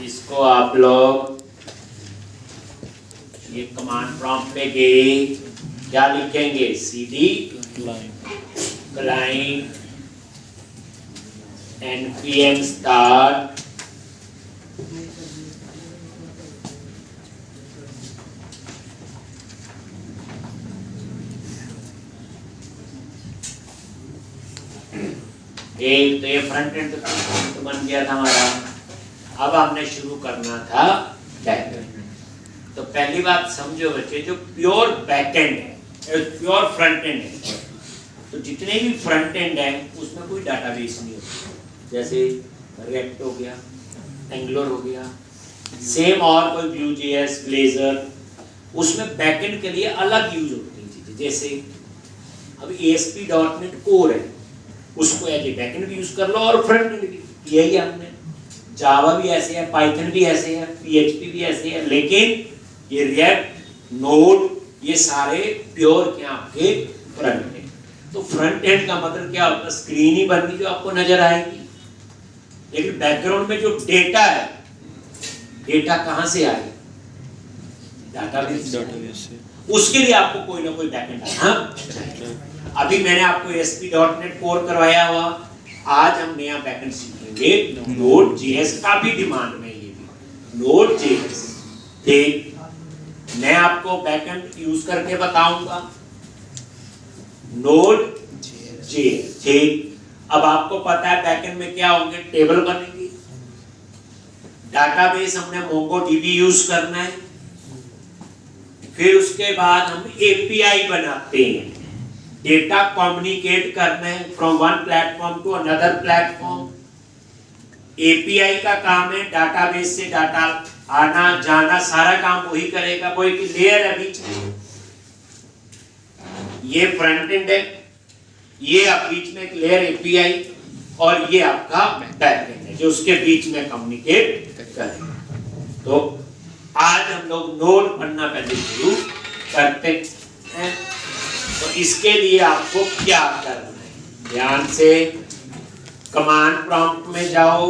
इसको आप लोग ये कमांड प्रॉम्प्ट पे गए, क्या लिखेंगे? cd client npm start एक तो ये फ्रंट एंड तो बन गया था हमारा। अब हमने शुरू करना था बैक एंड। तो पहली बात समझो बच्चे, जो प्योर बैक एंड है, प्योर फ्रंट एंड है, तो जितने भी फ्रंट एंड है उसमें कोई डाटाबेस नहीं होता। जैसे रिएक्ट हो गया, एंगुलर हो गया, सेम और कोई Vue.js, ब्लेजर, उसमें बैकएंड के लिए अलग यूज होती हैं चीजें। जैसे अब ASP.NET कोर है, उसको एज ए बैकएंड भी यूज कर लो और फ्रंट एंड भी। यही हमने जावा भी ऐसे है, पाइथन भी ऐसे है, PHP भी ऐसे है, लेकिन ये रिएक्ट, नोड, ये सारे प्योर क्या आपके फ्रंट एंड। तो फ्रंट एंड का मतलब क्या होता है? स्क्रीन ही बननी जो आपको नजर आएगी, लेकिन बैकग्राउंड में जो डेटा है, डेटा कहां से आएगा? डाटाबेस से। उसके लिए आपको कोई ना कोई बैकएंड चाहिए। अभी मैंने आपको ASP.NET कोर करवाया हुआ, आज हम नया बैकएंड सीखेंगे Node.js का भी डिमांड में, ये भी Node.js। ठीक, मैं आपको बैकएंड यूज करके बताऊंगा Node.js। ठीक, अब आपको पता है बैकएंड में क्या होंगे? टेबल बनेंगे, डाटाबेस हमने MongoDB यूज करना है, फिर उसके बाद हम API बनाते हैं, डेटा कम्युनिकेट करना है from one platform to another platform. API का काम है डाटाबेस से डाटा आना जाना, सारा काम वही करेगा, वो एक लेयर है बीच में। ये फ्रंट एंड है, ये आप बीच में एक लेयर API, और ये आपका बैक एंड है जो उसके बीच में कम्युनिकेट करेगा। तो आज हम लोग नोड पढ़ना पहले शुरू करते हैं। तो इसके लिए आपको क्या करना है? ध्यान से कमांड प्रॉम्प्ट में जाओ,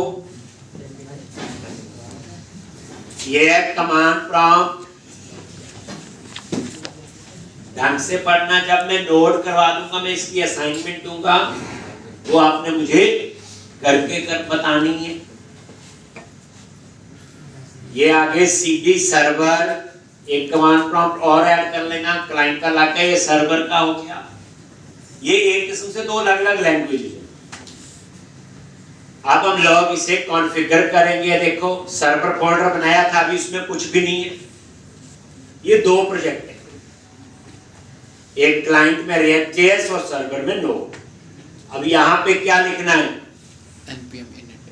ये है कमांड प्रॉम्प्ट। ढंग से पढ़ना, जब मैं नोट करवा दूंगा, मैं इसकी असाइनमेंट दूंगा, वो आपने मुझे करके कर बतानी है। ये आगे CD सर्वर, एक कमांड प्रॉम्प्ट और ऐड कर लेना, क्लाइंट का लाके ये सर्वर का हो गया। ये एक किस्म से दो अलग अलग लैंग्वेज है। अब हम लोग इसे कॉन्फ़िगर करेंगे। देखो सर्वर फोल्डर बनाया था, अभी इसमें कुछ भी नहीं है। ये दो प्रोजेक्ट है, एक क्लाइंट में React.js और सर्वर में नोड। अब यहाँ पे क्या लिखना है? npm init।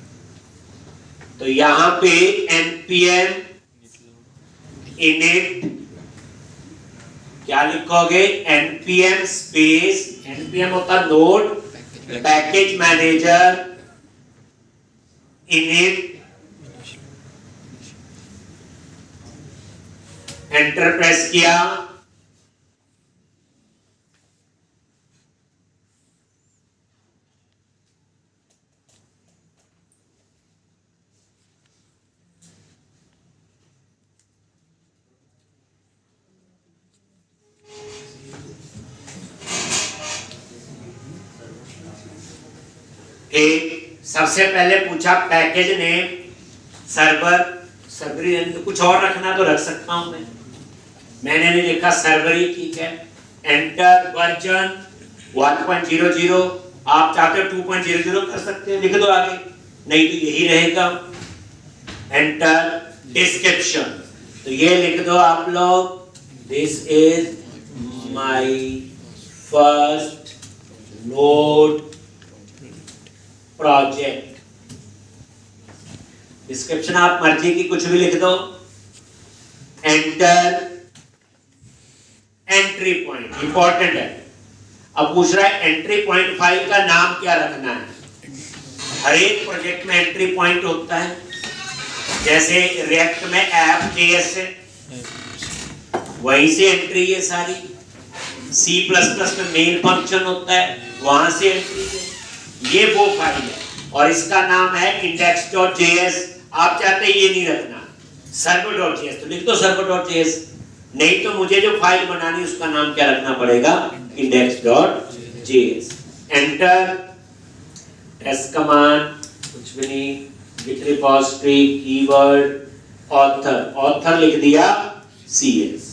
तो यहाँ पे npm init क्या लिखोगे? npm स्पेस, npm होता node package manager, init, enter press किया। एक सबसे पहले पूछा पैकेज नेम, सर्वर, सर्वरी तो कुछ और रखना तो रख सकता हूं मैंने नहीं लिखा सर्वरी, ठीक है। एंटर वर्जन 1.00, आप चाहते हो 2.00 कर सकते हैं, लिख दो आगे, नहीं तो यही रहेगा। एंटर डिस्क्रिप्शन, तो ये लिख दो आप लोग, this is my first node project. Description आप मर्जी की कुछ भी लिख दो। एंटर, एंट्री पॉइंट इंपॉर्टेंट है। अब पूछ रहा है एंट्री पॉइंट फाइल का नाम क्या रखना है। हर एक प्रोजेक्ट में एंट्री पॉइंट होता है, जैसे रिएक्ट में app.js है, वहीं से एंट्री है सारी। C++ में मेन फंक्शन होता है, वहां से एंट्री है। ये वो फाइल है और इसका नाम है index.js। आप चाहते हैं ये नहीं रखना server.js, तो लिख दो server.js। नहीं तो मुझे जो फाइल बनानी उसका नाम क्या रखना पड़ेगा, index.js। एंटर, टेस्ट कमांड, कुछ भी नहीं, git repository, keyword, author, author लिख दिया cs।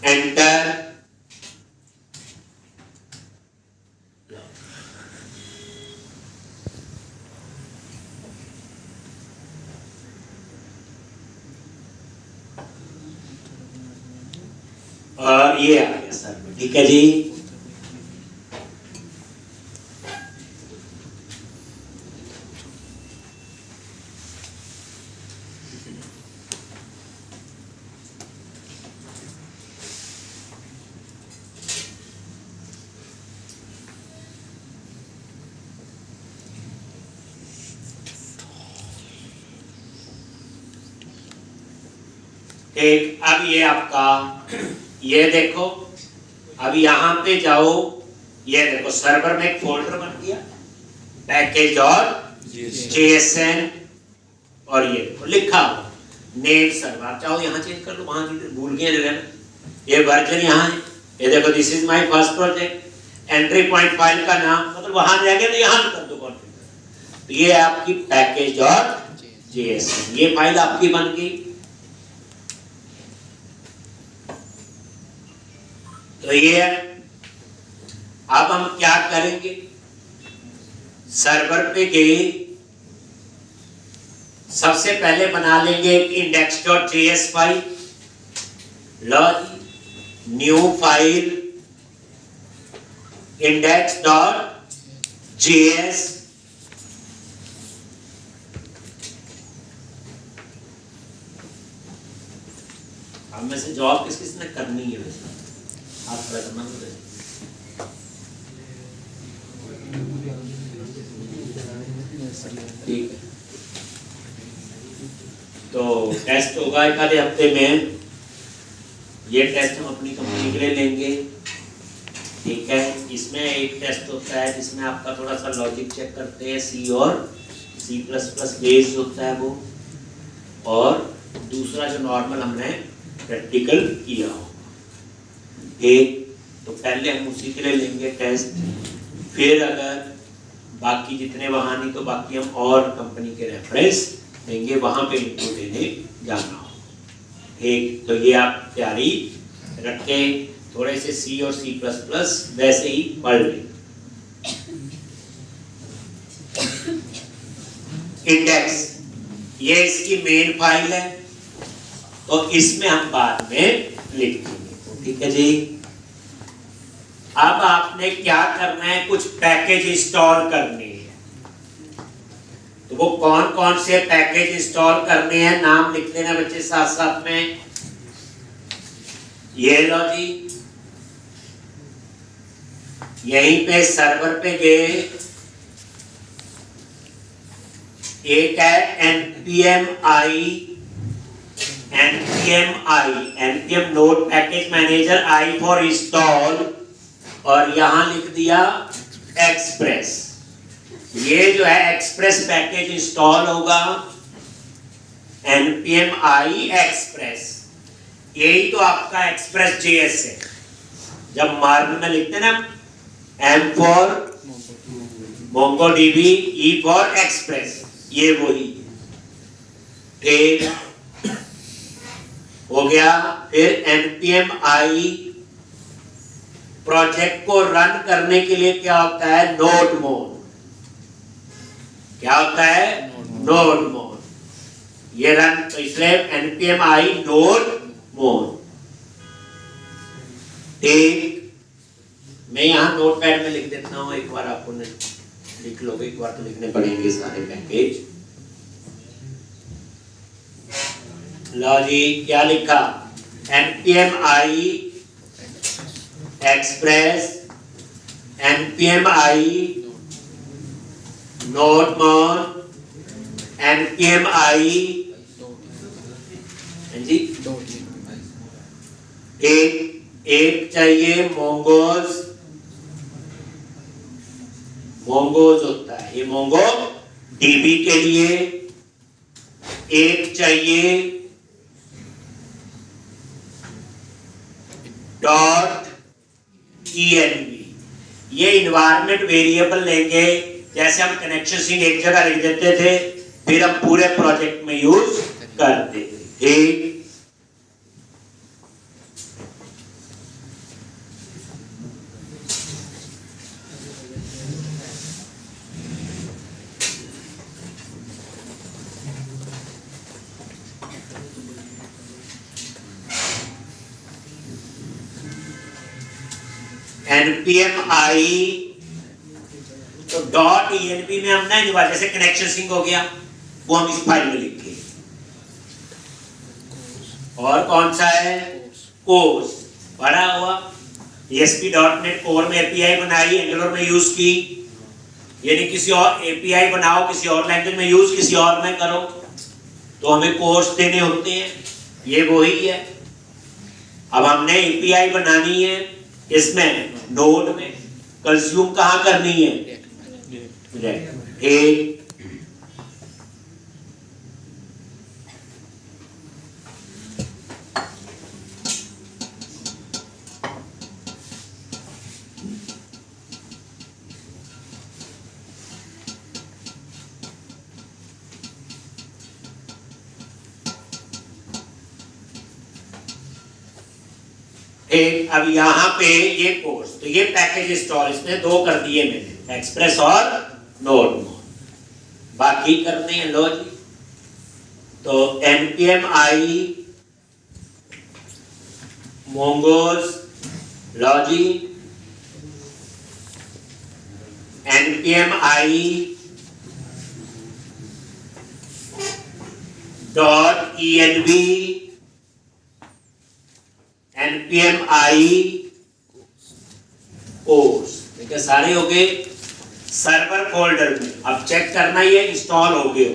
एंटर, और ये आ गया सर्वर। ठीक है जी, एक अब ये आपका, ये देखो, अब यहाँ पे जाओ, ये देखो सर्वर में एक फोल्डर बन गया पैकेज और JSN, और ये देखो लिखा हो नेम सर्वर। चाहो यहाँ चेंज कर लो, वहां भूल गए जगह, ये वर्जन यहाँ है, ये देखो this is my first project, entry point file का नाम, मतलब वहां जाएंगे तो यहाँ कर दो कॉन्फ़िगर। तो ये आपकी पैकेज और JSN, ये फाइल आपकी बन गई। तो ये अब हम क्या करेंगे, सर्वर पे गए, सबसे पहले बना लेंगे एक index.js फाइल। लो न्यू फाइल index.js, अब में से जॉब किस किसने करनी है वैसे, आप थोड़ा समझ लो। ठीक है, तो टेस्ट होगा एक आधे हफ्ते में, ये टेस्ट हम अपनी कंपनी के लिए लेंगे। ठीक है, इसमें एक टेस्ट होता है जिसमें आपका थोड़ा सा लॉजिक चेक करते हैं, C और C++ बेस्ड होता है वो, और दूसरा जो नॉर्मल हमने प्रैक्टिकल किया हो। एक तो पहले हम उसी के लिए लेंगे टेस्ट, फिर अगर बाकी जितने वहाँ नहीं तो बाकी हम और कंपनी के रेफरेंस देंगे, वहाँ पे इनको देने जाना हो। ठीक, तो ये आप तैयारी रखें, थोड़े से C और C++ वैसे ही पढ़ लें। इंडेक्स, ये इसकी मेन फाइल है, तो इसमें हम बाद में लिख देंगे। ठीक है जी, अब आपने क्या करना है, कुछ पैकेज इंस्टॉल करने हैं। तो वो कौन कौन से पैकेज इंस्टॉल करने हैं, नाम लिख लेना बच्चे साथ साथ में। ये लो जी, यहीं पे सर्वर पे गए, एक है npm node package manager I for install, और यहां लिख दिया एक्सप्रेस। ये जो है एक्सप्रेस पैकेज इंस्टॉल होगा, npm i एक्सप्रेस, यही तो आपका एक्सप्रेस JS है। जब मार्ग में लिखते हैं ना M for MongoDB, E for express, ये वही है। ठीक हो गया। फिर npm i प्रोजेक्ट को रन करने के लिए क्या होता है, नोड मोड। क्या होता है, नोड मोड। ये रन, तो इसलिए npm i नोड मोड। ठीक, मैं यहाँ नोटपैड में लिख देता हूँ, एक बार आपको लिख लोगे, एक बार तो लिखने पड़ेंगे सारे पैकेज। लो जी, क्या लिखा, npm i express, npm i node mode, npm i जी एक चाहिए मोंगोज मोंगोज होता है। ये मोंगो डीबी के लिए एक चाहिए .env। ये इन्वायरमेंट वेरिएबल लेंगे, जैसे हम कनेक्शन सिंह एक जगह लिख देते थे, फिर हम पूरे प्रोजेक्ट में यूज करते थे। npm i तो .env में हम नहीं लिखा, जैसे कनेक्शन सिंक हो गया वो हम इस फाइल में लिखेंगे। और कौन सा है? कोर्स पढ़ा हुआ। ASP.NET कोर में एपीआई बनाई, एंगुलर में यूज की, यानी किसी और एपीआई बनाओ, किसी और लैंग्वेज में यूज, किसी और में करो तो हमें कोर्स देने होते हैं। ये वही है। अब हमने एपीआई बनानी है इसमें नोड में, कंज्यूम कहाँ करनी है? एक अब यहाँ पे ये कोर्स, तो ये पैकेज इंस्टॉल इसने दो कर दिए मैंने, एक्सप्रेस और नोड मोड, बाकी करने हैं। लो जी, तो npm i mongoose logy, npm i .env, npm i course. ठीक है, सारे हो गए सर्वर फोल्डर में। अब चेक करना ये इंस्टॉल हो गए,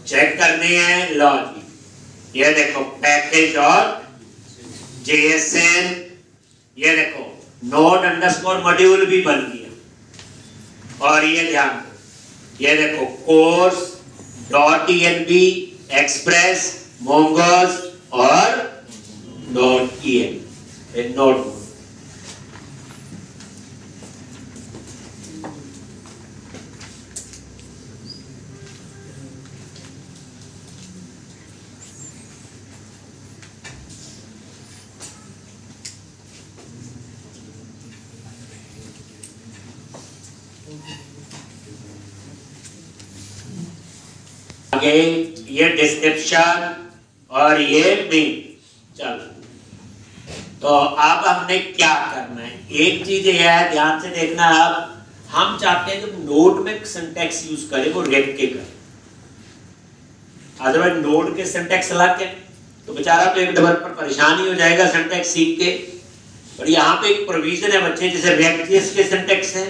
चेक करने हैं। लॉजी, ये देखो पैकेज और JSN, ये देखो नोड अंडरस्कोर मॉड्यूल भी बन गया। और ये ध्यान दो, ये देखो कोर्स .env, एक्सप्रेस, मोंगोज और .env नोड। आगे ये डिस्क्रिप्शन और ये मेन। चलो, तो अब हमने क्या करना है? एक चीज ये है, ध्यान से देखना। अब हम चाहते हैं जब नोड में सिंटैक्स यूज करें वो रेक्ट के करें, अदरवाइज नोड के सिंटैक्स अलग है तो बेचारा तो एक डेवलपर परेशान ही हो जाएगा सिंटैक्स सीख के। और यहाँ पे एक प्रोविजन है बच्चे, जैसे रिएक्ट.जेएस के सिंटैक्स है,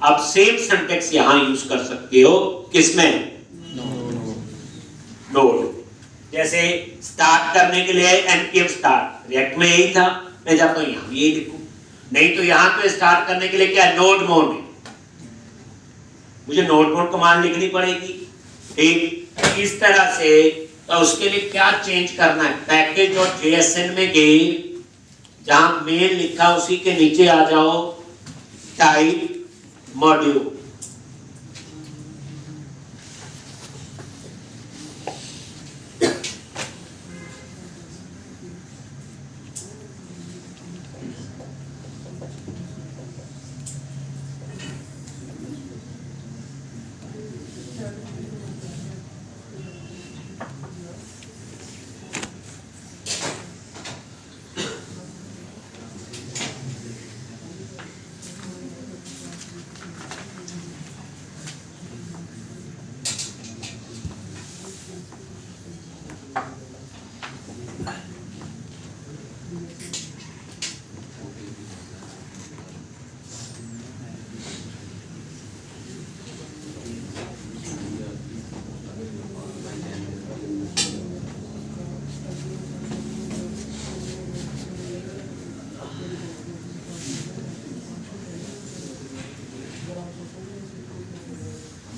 आप सेम सिंटैक्स यहाँ यूज कर सकते हो। किसमें? नोड। जैसे स्टार्ट करने के लिए npm स्टार्ट, रिएक्ट में यही था, मैं जाता हूँ यहाँ यही लिखूं। नहीं तो यहाँ पे स्टार्ट करने के लिए क्या नोड मोड है, मुझे नोड मोड कमांड लिखनी पड़ेगी। ठीक इस तरह से, तो उसके लिए क्या चेंज करना है? पैकेज और JSN में गए, जहां मेल लिखा उसी के नीचे आ जाओ, टाइप मॉड्यूल।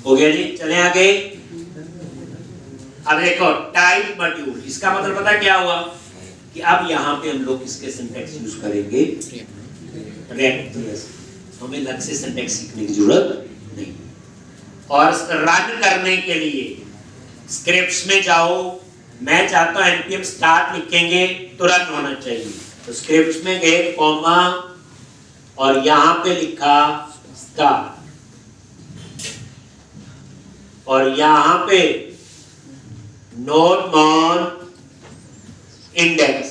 हो गया जी, चले आगे। अब देखो टाइप मॉड्यूल, इसका मतलब पता क्या हुआ कि अब यहाँ पे हम लोग इसके सिंटैक्स यूज करेंगे रिएक्ट, हमें अलग से सिंटैक्स सीखने की जरूरत नहीं। और रन करने के लिए स्क्रिप्ट्स में जाओ, मैं चाहता हूं npm स्टार्ट लिखेंगे तो रन होना चाहिए, तो स्क्रिप्ट्स में गए कॉमा और यहां पे लिखा स्टार्ट और यहां पे note on index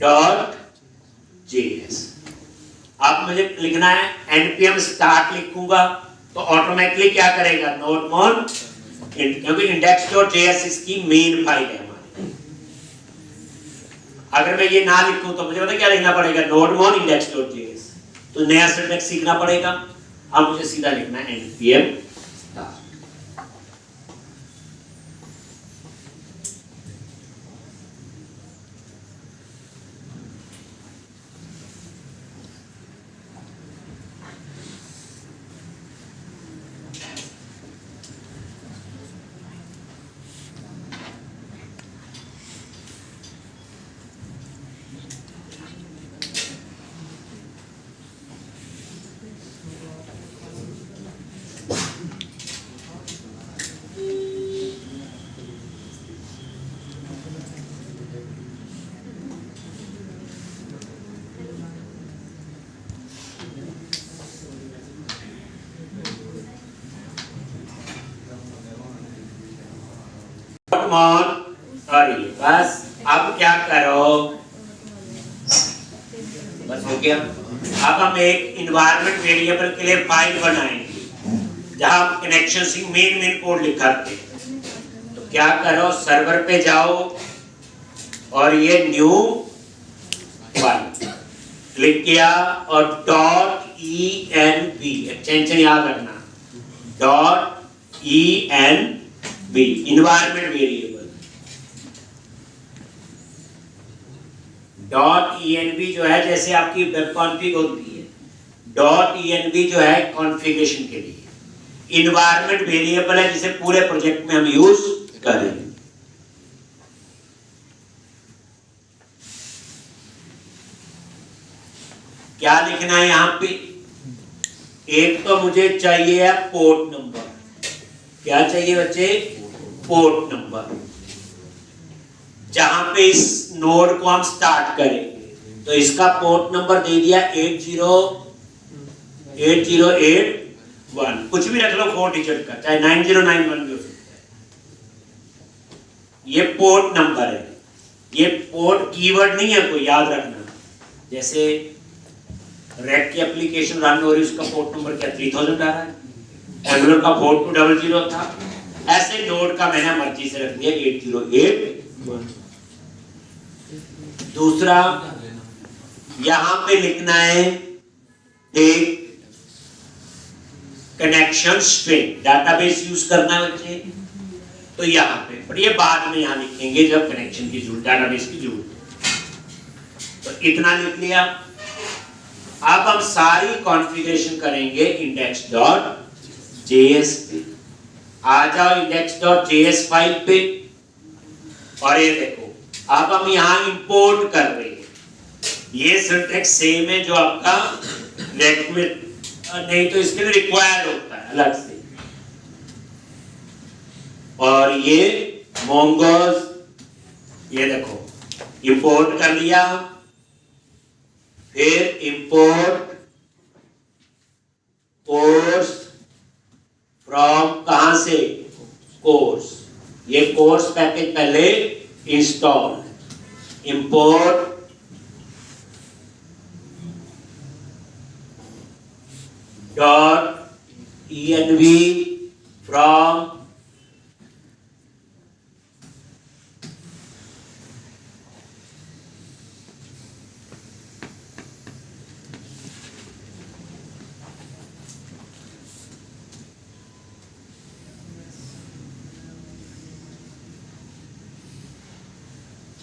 dot JS. अब मुझे लिखना है npm स्टार्ट लिखूंगा तो ऑटोमेटिकली क्या करेगा, नोट ऑन, क्योंकि index.js इसकी मेन फाइल है हमारी। अगर मैं ये ना लिखूं तो मुझे पता क्या लिखना पड़ेगा, नोट ऑन index.js, तो नया सिंटैक्स सीखना पड़ेगा। अब मुझे सीधा लिखना है npm start। बस अब क्या करो, बस हो गया। अब हम एक इन्वायरमेंट वेरिएबल के लिए फाइल बनाएंगे जहां हम कनेक्शन से मेन कोड लिखाते हैं। तो क्या करो, सर्वर पे जाओ और ये न्यू फाइल क्लिक किया और .env एक्सटेंशन याद रखना, .env इन्वायरमेंट वेरिएबल। .env जो है जैसे आपकी वेब कॉन्फ़िग होती है, .env जो है कॉन्फ़िगरेशन के लिए, इन्वायरमेंट वेरिएबल है जिसे पूरे प्रोजेक्ट में हम यूज करेंगे। क्या लिखना है यहाँ पे, एक तो मुझे चाहिए है पोर्ट नंबर। क्या चाहिए बच्चे, पोर्ट नंबर, जहां पे इस नोड को हम स्टार्ट करेंगे। तो इसका पोर्ट नंबर दे दिया 8081, कुछ भी रख लो 4 डिजिट का, चाहे 9091 भी हो सकता है। ये पोर्ट नंबर है, ये पोर्ट कीवर्ड नहीं है कोई, याद रखना। जैसे रेक की एप्लीकेशन रन हो रही है, उसका पोर्ट नंबर क्या 3000 आ रहा है, एंगुलर का 4200 था, ऐसे नोड का मैंने मर्जी से रख दिया 8081। दूसरा यहां पे लिखना है एक कनेक्शन स्ट्रिंग, डाटाबेस यूज करना है बच्चे, तो यहां पे, पर ये बाद में यहां लिखेंगे जब कनेक्शन की जरूरत, डाटाबेस की जरूरत। तो इतना लिख लिया। अब हम सारी कॉन्फ़िगरेशन करेंगे index.js पे। आ जाओ index.js फाइल पे और ये देखो अब हम यहां इंपोर्ट कर रहे हैं। ये सिंटैक्स सेम है जो आपका नेट में, नहीं तो इसके लिए रिक्वायर्ड होता है अलग से। और ये मोंगोज, ये देखो इंपोर्ट कर लिया, फिर इंपोर्ट कोर्स फ्रॉम, कहां से, कोर्स, ये कोर्स पैकेज पहले install, import .env from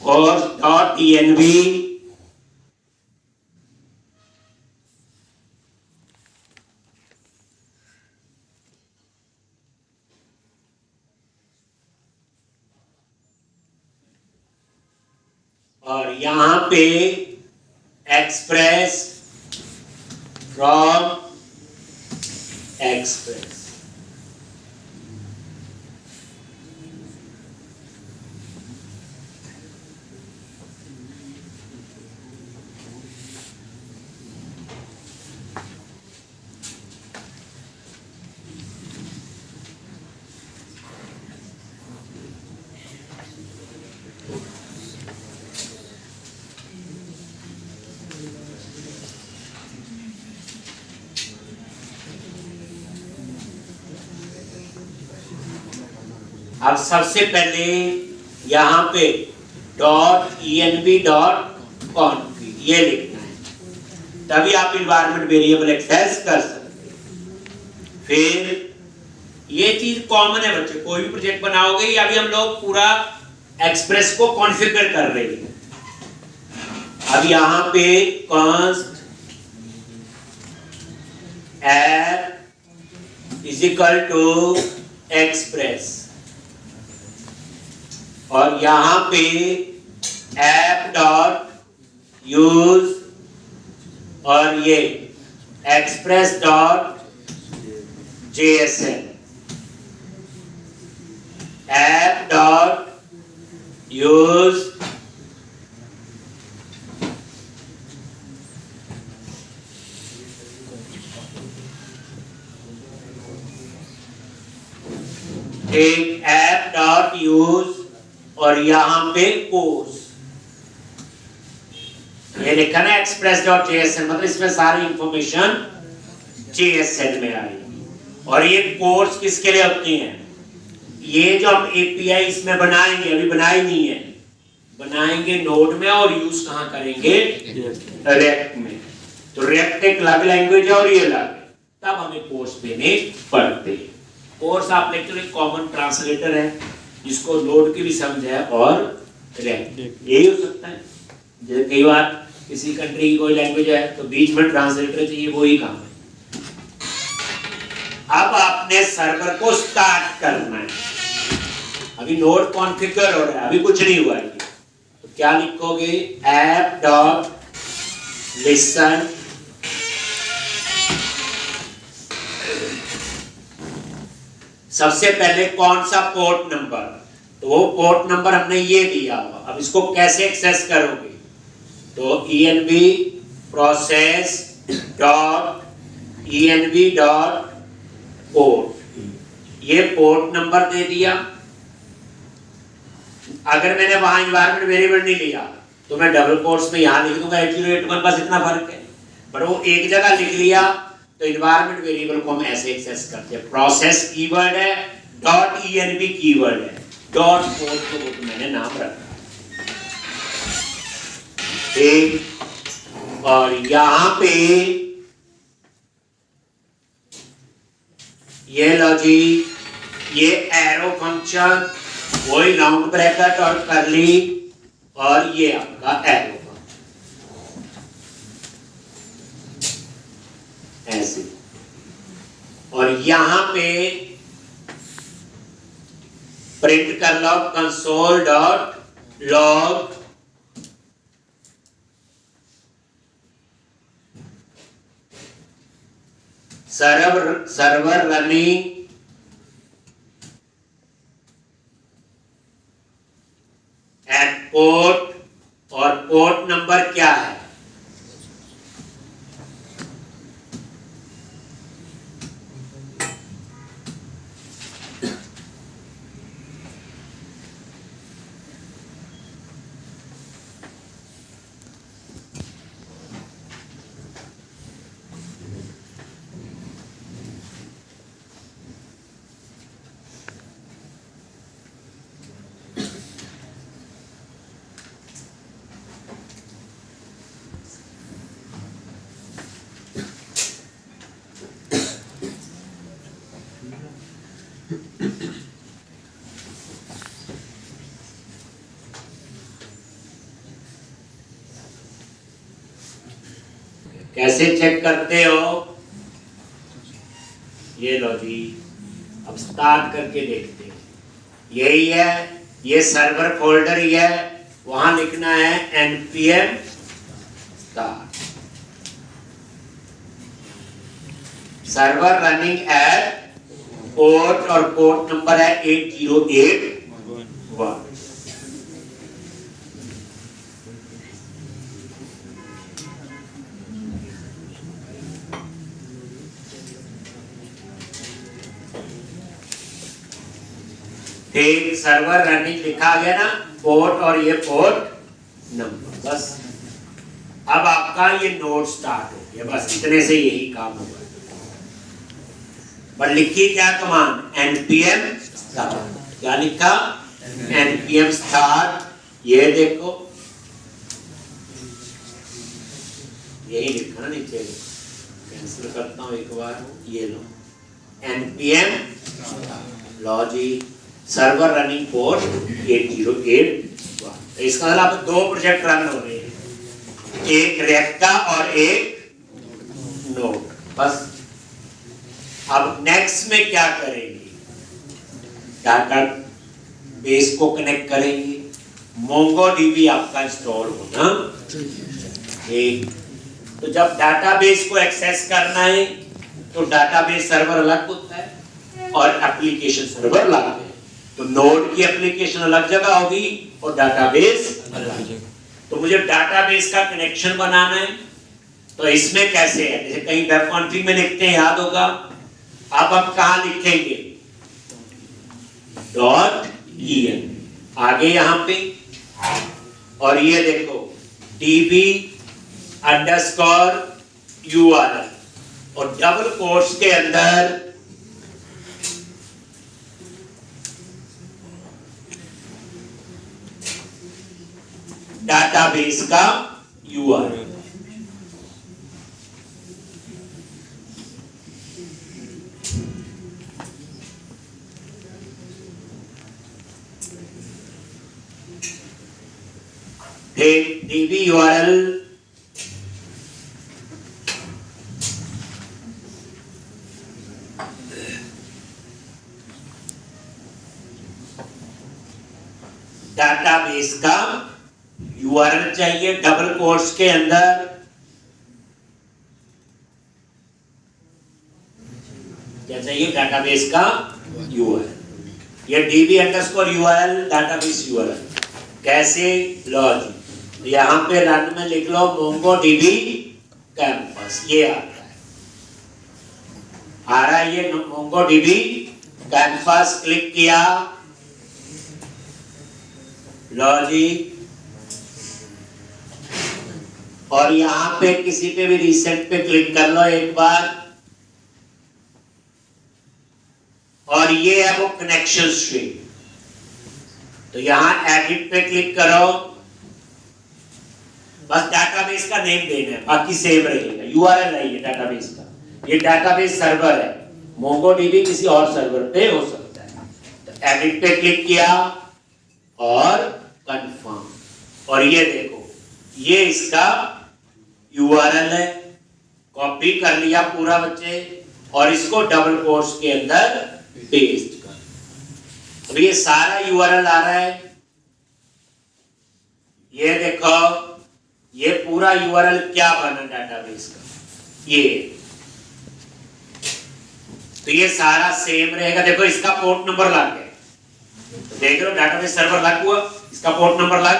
course.env और यहाँ पे एक्सप्रेस फ्रॉम एक्सप्रेस। अब सबसे पहले यहाँ पे .env.conf ये लिखना है, तभी आप इन्वायरमेंट वेरिएबल एक्सेस कर सकते हैं। फिर ये चीज कॉमन है बच्चे, कोई भी प्रोजेक्ट बनाओगे या भी हम लोग पूरा एक्सप्रेस को कॉन्फ़िगर कर रहे हैं। अब यहाँ पे const app is equal to express और यहाँ पे app.use और ये express.jsn app.use एक app.use और यहाँ पे कोर्स ये लिखा ना express.jsn, मतलब इसमें सारी इंफॉर्मेशन JSN में आएगी। और ये कोर्स किसके लिए होती हैं? ये जो हम API इसमें बनाएंगे, अभी बनाई नहीं है, बनाएंगे नोड में और यूज कहाँ करेंगे? रिएक्ट में। तो रिएक्ट एक अलग लैंग्वेज है और ये अलग है, तब हमें कोर्स देने पड़ते हैं। कोर्स आप लेक्चर एक कॉमन ट्रांसलेटर है जिसको नोड की भी समझ है और रिएक्ट यही हो सकता है। जैसे कई बार किसी कंट्री की कोई लैंग्वेज है तो बीच में ट्रांसलेटर चाहिए, वही काम है। अब आपने सर्वर को स्टार्ट करना है, अभी नोड कॉन्फ़िगर हो रहा है, अभी कुछ नहीं हुआ है। तो क्या लिखोगे? app.listen सबसे पहले कौन सा पोर्ट नंबर, तो वो पोर्ट नंबर हमने ये दिया हुआ। अब इसको कैसे एक्सेस करोगे? तो env process dot env dot port, ये पोर्ट नंबर दे दिया। अगर मैंने वहां एनवायरनमेंट वेरिएबल नहीं लिया तो मैं डबल कोट्स में यहां लिख दूंगा 8081, बस इतना फर्क है। पर वो एक जगह लिख लिया तो एनवायरनमेंट वेरिएबल को हम ऐसे एक्सेस करते हैं। प्रोसेस कीवर्ड है, डॉट env कीवर्ड है, डॉट पोर्ट को मैंने नाम रखा। ठीक, और यहां पे ये लो जी, ये एरो फंक्शन, वही राउंड ब्रैकेट और करली, और ये आपका एरो ऐसे। और यहां पे प्रिंट कर लो console.log server running at port, और पोर्ट नंबर क्या है? कैसे चेक करते हो? ये लो जी, अब स्टार्ट करके देखते हैं। यही है, ये सर्वर फोल्डर ही है, वहां लिखना है npm start server running at port और पोर्ट नंबर है 8081। ठीक, सर्वर रनिंग लिखा गया ना, पोर्ट और ये पोर्ट नंबर। बस अब आपका ये नोड स्टार्ट हो गया, बस इतने से यही काम होगा। पर लिखी क्या कमांड, npm start। क्या लिखा, npm start। ये देखो यही लिखा ना नीचे, कैंसिल करता हूं एक बार, ये लो npm लो जी, सर्वर रनिंग पोर्ट 8081। इसका मतलब आप दो प्रोजेक्ट रन हो रहे हैं, एक रिएक्ट का और एक नोड। बस अब नेक्स्ट में क्या करेंगे, डाटा बेस को कनेक्ट करेंगे, मोंगोडीबी आपका इंस्टॉल होना। एक तो जब डाटाबेस को एक्सेस करना है तो डाटाबेस सर्वर अलग होता है और एप्लीकेशन सर्वर अलग है। तो नोड की एप्लीकेशन अलग जगह होगी और डाटाबेस अलग जगह। तो मुझे डाटाबेस का कनेक्शन बनाना है, तो इसमें कैसे है, जैसे कहीं वेब कॉन्फ़िग में लिखते हैं, याद होगा। अब हम कहां लिखेंगे, .en आगे यहां पे, और ये देखो db _ url और डबल कोट्स के अंदर डाटाबेस का URL। db URL डाटाबेस का URL चाहिए, डबल कोट्स के अंदर क्या चाहिए, डाटाबेस का URL। ये db _ url डाटाबेस URL कैसे, लो जी यहां पे रन में लिख लो MongoDB कैंपस, ये आ रहा है ये MongoDB कैंपस। क्लिक किया, लो जी, और यहां पे किसी पे भी रिसेंट पे क्लिक कर लो एक बार, और ये है वो कनेक्शन स्ट्रिंग। तो यहां एडिट पे क्लिक करो, बस डाटाबेस का नेम देना है, बाकी सेव रहेगा। URL है ये डाटाबेस का, ये डाटाबेस सर्वर है, MongoDB किसी और सर्वर पे हो सकता है। तो एडिट पे क्लिक किया और कंफर्म, और ये देखो ये इसका URL है, कॉपी कर लिया पूरा बच्चे, और इसको डबल कोट्स के अंदर पेस्ट कर। अब ये सारा URL आ रहा है, ये देखो ये पूरा URL क्या बना डाटाबेस का, ये तो ये सारा सेम रहेगा। देखो इसका पोर्ट नंबर लग गया, तो देख लो डाटाबेस सर्वर अलग हुआ, इसका पोर्ट नंबर अलग,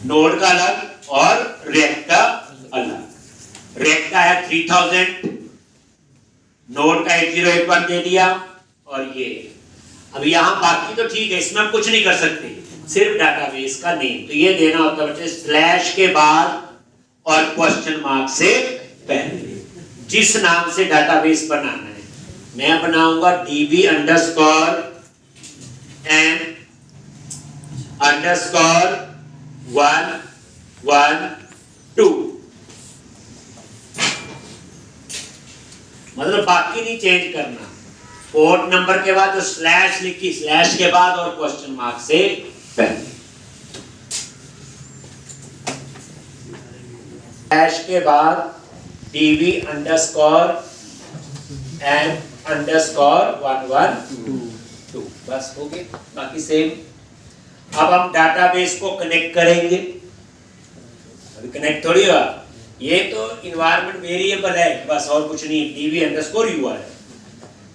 नोड का अलग और रिएक्ट का अलग। रिएक्ट का है 3000, नोड का 8081 दे दिया, और ये अब यहां बाकी तो ठीक है, इसमें हम कुछ नहीं कर सकते, सिर्फ डाटाबेस का नेम। तो ये देना होता है बच्चे स्लैश के बाद और क्वेश्चन मार्क से पहले, जिस नाम से डाटाबेस बनाना है। मैं बनाऊंगा db _ n _ 112, मतलब बाकी नहीं चेंज करना। पोर्ट नंबर के बाद जो स्लैश लिखी, स्लैश के बाद और क्वेश्चन मार्क से पहले, स्लैश के बाद db _ n _ 112, बस हो गए, बाकी सेम। अब हम डाटाबेस को कनेक्ट करेंगे, अभी कनेक्ट थोड़ी हुआ, ये तो इन्वायरमेंट वेरिएबल है बस और कुछ नहीं, db_URL।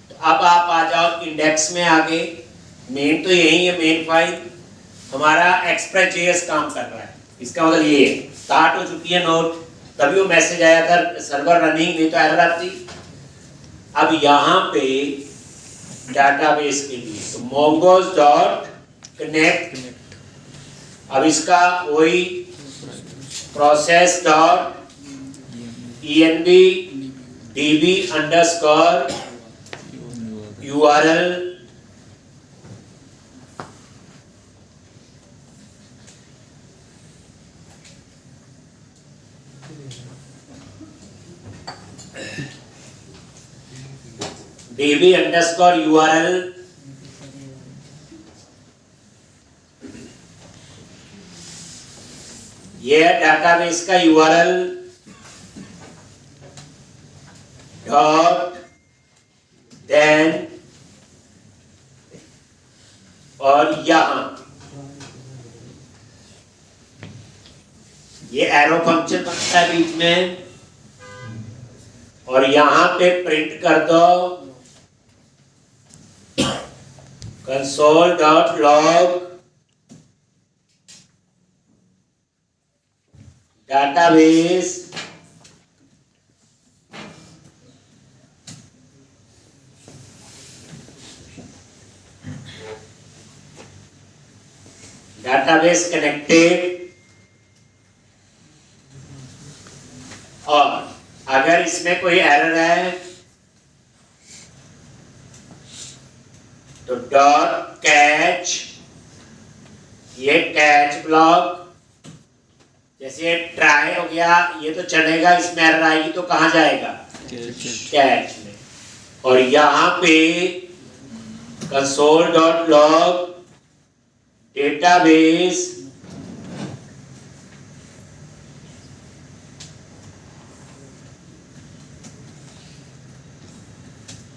तो अब आप आ जाओ इंडेक्स में, आगे मेन तो यही है, मेन फाइल हमारा express.js काम कर रहा है, इसका मतलब ये है स्टार्ट हो चुकी है नोट, तभी वो मैसेज आया था सर्वर रनिंग, नहीं तो एरर आती। अब यहाँ पे डाटाबेस के लिए तो mongoose.connect, अब इसका वही process.env db_URL db_URL ये है डाटाबेस का URL डॉट देन, और यहां ये एरो फंक्शन बनता है बीच में, और यहां पे प्रिंट कर दो console.log database connected, और अगर इसमें कोई एरर है तो डॉट कैच, ये कैच ब्लॉक, जैसे ट्राई हो गया ये तो चलेगा, इसमें एरर आएगी तो कहां जाएगा, कैच में, और यहां पे console.log database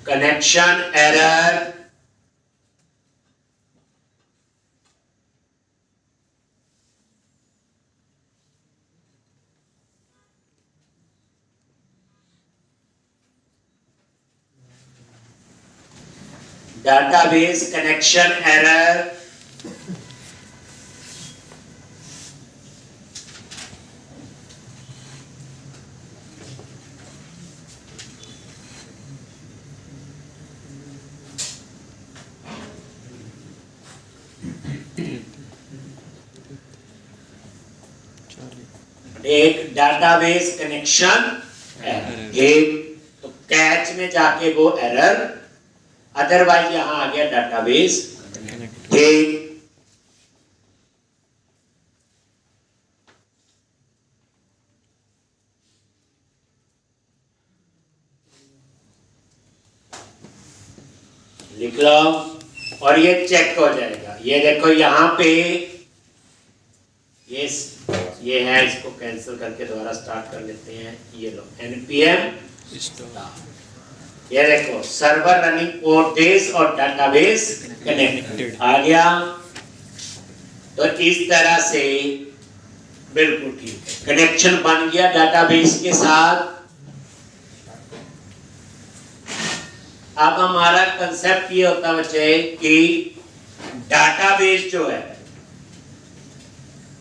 connection error, database connection error, एक डाटाबेस कनेक्शन एरर, एक तो कैच में जाके वो एरर, अदरवाइज यहां आ गया डाटाबेस एक, लिख लो, और ये चेक हो जाएगा। ये देखो यहाँ पे ये है, इसको कैंसिल करके दोबारा स्टार्ट कर लेते हैं। ये लो npm, ये देखो सर्वर रनिंग पोर्ट डेज और डाटाबेस कनेक्टेड आ गया। तो इस तरह से बिल्कुल ठीक है, कनेक्शन बन गया डाटाबेस के साथ। अब हमारा कंसेप्ट ये होता बच्चे कि डाटाबेस जो है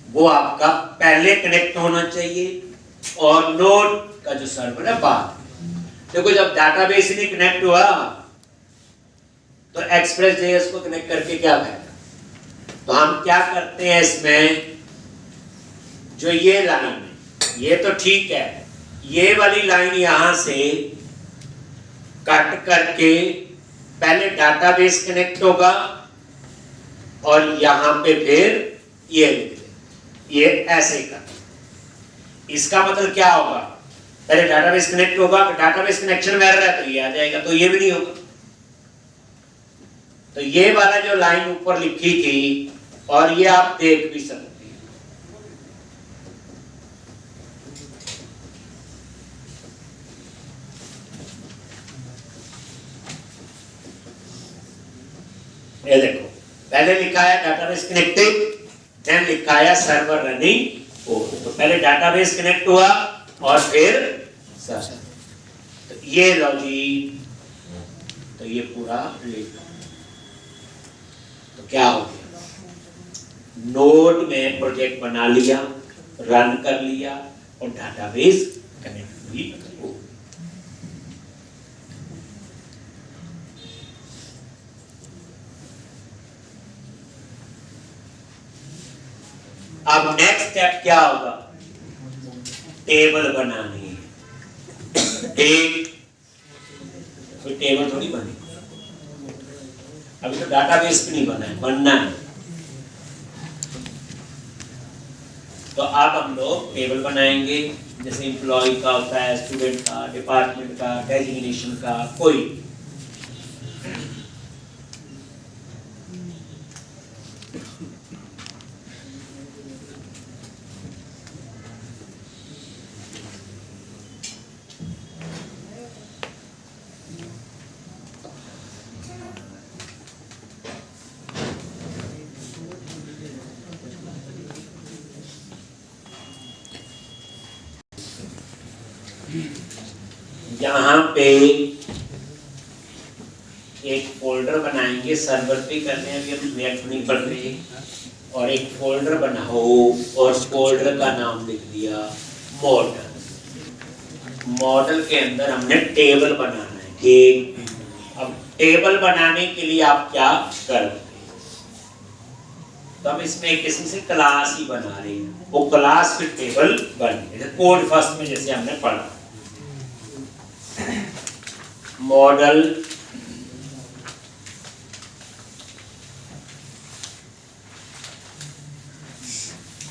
वो आपका पहले कनेक्ट होना चाहिए और नोड का जो सर्वर है बाद। देखो जब डाटाबेस ही नहीं कनेक्ट हुआ तो एक्सप्रेस.जेएस को कनेक्ट करके क्या फायदा। तो हम क्या करते हैं इसमें, जो ये लाइन है ये तो ठीक है, ये वाली लाइन यहां से कट करके पहले डाटाबेस कनेक्ट होगा और यहां पे फिर ये लिख दे, ये ऐसे कर। इसका मतलब क्या होगा, पहले डाटाबेस कनेक्ट होगा, डाटाबेस कनेक्शन में एरर है तो ये आ जाएगा, तो ये भी नहीं होगा। तो ये वाला जो लाइन ऊपर लिखी थी और ये आप देख भी सकते हैं, ये देखो पहले लिखा है डाटाबेस कनेक्टेड, देन लिखाया सर्वर रनिंग हो। तो पहले डाटाबेस कनेक्ट हुआ और फिर सर्वर। तो ये लो जी, तो ये पूरा लिख। तो क्या हो गया, नोड में प्रोजेक्ट बना लिया, रन कर लिया और डाटाबेस कनेक्ट भी हो। अब नेक्स्ट स्टेप क्या होगा, टेबल बनानी है। एक कोई टेबल थोड़ी बनी, अभी तो डाटाबेस भी नहीं बना है, बनना है। तो अब हम लोग टेबल बनाएंगे, जैसे एम्प्लॉय का होता है, स्टूडेंट का, डिपार्टमेंट का, डेजिग्नेशन का, कोई। यहाँ पे एक फोल्डर बनाएंगे, सर्वर पे करने अभी हम रिएक्ट नहीं पढ़ रहे, और एक फोल्डर बनाओ और फोल्डर का नाम लिख दिया मॉडल। मॉडल के अंदर हमने टेबल बनाना है, ठीक। अब टेबल बनाने के लिए आप क्या करोगे, तो हम इसमें एक किस्म से क्लास ही बना रहे हैं, वो क्लास फिर टेबल बन गई, कोड फर्स्ट में जैसे हमने पढ़ा। मॉडल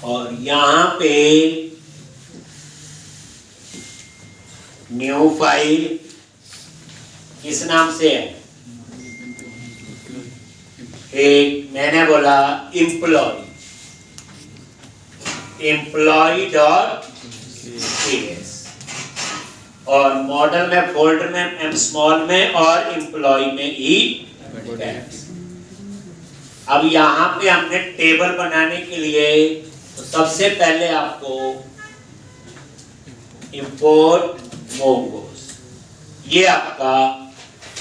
और यहां पे न्यू फाइल किस नाम से है, एक मैंने बोला एम्प्लॉय डॉट cs, और मॉडल में फोल्डर में एम स्मॉल में और एम्प्लॉय में ई कैप्स। अब यहाँ पे हमने टेबल बनाने के लिए तो सबसे पहले आपको इंपोर्ट मोंगोस, ये आपका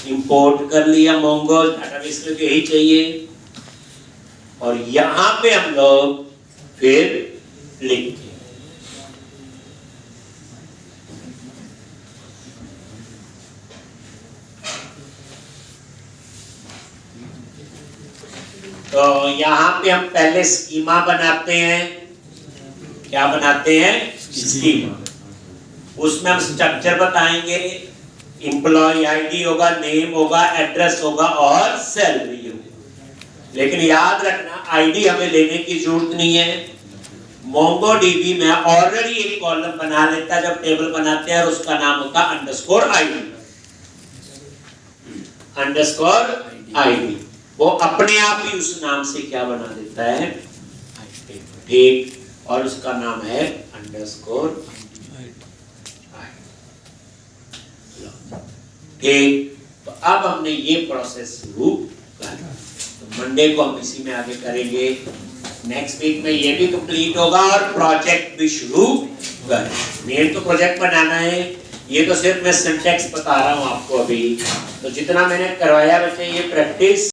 इंपोर्ट कर लिया मोंगोस, डाटाबेस में यही चाहिए। और यहाँ पे हम लोग फिर लिखेंगे, तो यहाँ पे हम पहले स्कीमा बनाते हैं। क्या बनाते हैं, स्कीमा। उसमें हम स्ट्रक्चर बताएंगे, एम्प्लॉय आईडी होगा, नेम होगा, एड्रेस होगा और सैलरी होगी। लेकिन याद रखना आईडी हमें लेने की जरूरत नहीं है। मोंगोडीबी में ऑलरेडी एक कॉलम बना लेता है जब टेबल बनाते हैं, और उसका नाम होता है अंडरस्कोर आईडी। वो अपने आप ही उस नाम से क्या बना देता है, ठीक, और उसका नाम है अंडरस्कोर। ठीक, तो अब हमने ये प्रोसेस शुरू कर, तो मंडे को हम इसी में आगे करेंगे। नेक्स्ट वीक में ये भी कंप्लीट होगा और प्रोजेक्ट भी शुरू कर। मेन तो प्रोजेक्ट बनाना है, ये तो सिर्फ मैं सिंटैक्स बता रहा हूँ आपको अभी। तो जितना मैंने करवाया बच्चे, ये प्रैक्टिस